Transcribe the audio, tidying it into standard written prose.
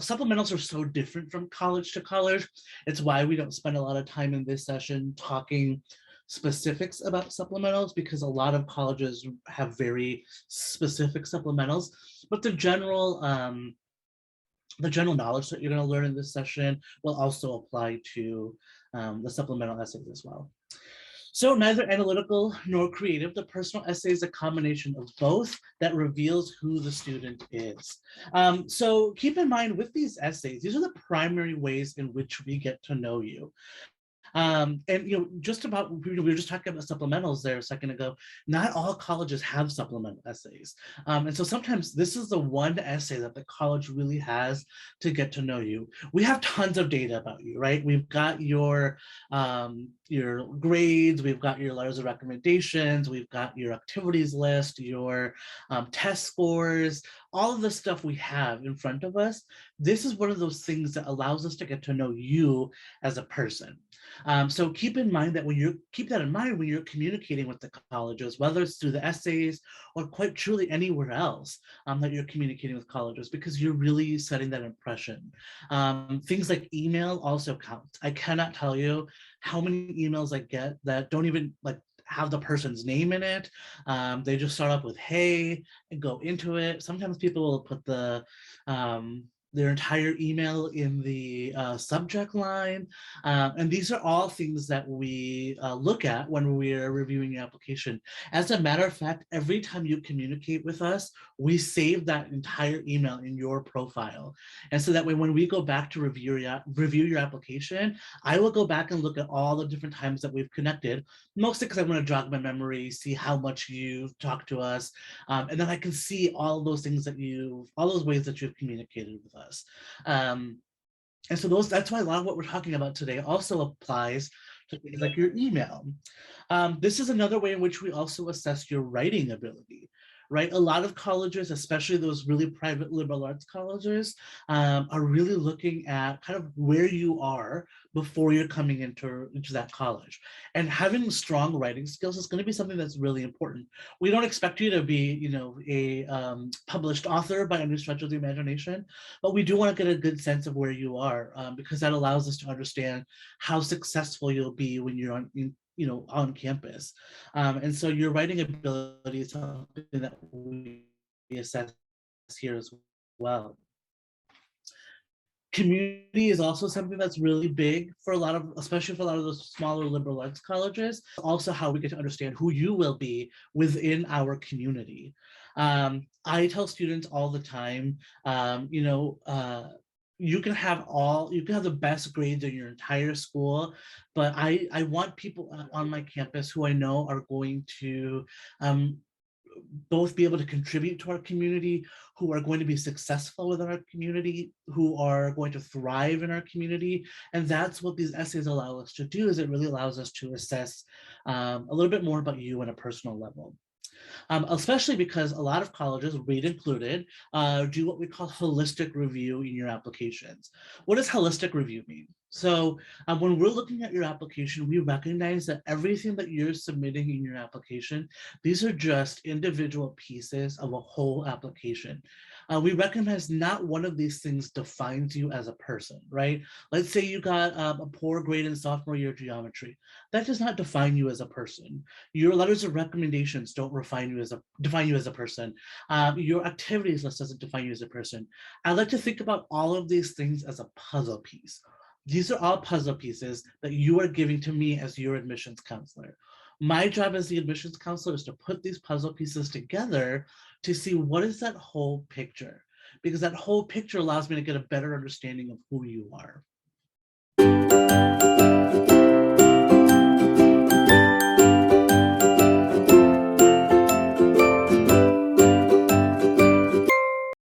supplementals are so different from college to college. It's why we don't spend a lot of time in this session talking specifics about supplementals, because a lot of colleges have very specific supplementals, but the general knowledge that you're going to learn in this session will also apply to the supplemental essays as well. So neither analytical nor creative, the personal essay is a combination of both that reveals who the student is. So keep in mind with these essays, these are the primary ways in which we get to know you. And just about, we were just talking about supplementals there a second ago. Not all colleges have supplemental essays. And so sometimes this is the one essay that the college really has to get to know you. We have tons of data about you, right? We've got your grades, we've got your letters of recommendations, we've got your activities list, your test scores, all of the stuff we have in front of us. This is one of those things that allows us to get to know you as a person. So keep that in mind when you're communicating with the colleges, whether it's through the essays or quite truly anywhere else that you're communicating with colleges, because you're really setting that impression. Things like email also count. I cannot tell you how many emails I get that don't even have the person's name in it. They just start off with hey and go into it. Sometimes people will put their entire email in the subject line. And these are all things that we look at when we're reviewing your application. As a matter of fact, every time you communicate with us, we save that entire email in your profile. And so that way, when we go back to review your application, I will go back and look at all the different times that we've connected, mostly because I want to jog my memory, see how much you've talked to us. And then I can see all those things all those ways that you've communicated with us. And so that's why a lot of what we're talking about today also applies to things like your email. This is another way in which we also assess your writing ability, right? A lot of colleges, especially those really private liberal arts colleges, are really looking at kind of where you are before you're coming into that college. And having strong writing skills is going to be something that's really important. We don't expect you to be, a published author by any stretch of the imagination, but we do want to get a good sense of where you are, because that allows us to understand how successful you'll be when you're on campus. And so your writing ability is something that we assess here as well. Community is also something that's really big especially for a lot of those smaller liberal arts colleges. Also how we get to understand who you will be within our community. I tell students all the time, you can have the best grades in your entire school, but I want people on my campus who I know are going to both be able to contribute to our community, who are going to be successful within our community, who are going to thrive in our community. And that's what these essays allow us to do, is it really allows us to assess a little bit more about you on a personal level. Especially because a lot of colleges, Reed included, do what we call holistic review in your applications. What does holistic review mean? So when we're looking at your application, we recognize that everything that you're submitting in your application, these are just individual pieces of a whole application. We recognize not one of these things defines you as a person, right? Let's say you got a poor grade in sophomore year geometry. That does not define you as a person. Your letters of recommendations don't define you as a person. Your activities list doesn't define you as a person. I like to think about all of these things as a puzzle piece. These are all puzzle pieces that you are giving to me as your admissions counselor. My job as the admissions counselor is to put these puzzle pieces together to see what is that whole picture, because that whole picture allows me to get a better understanding of who you are.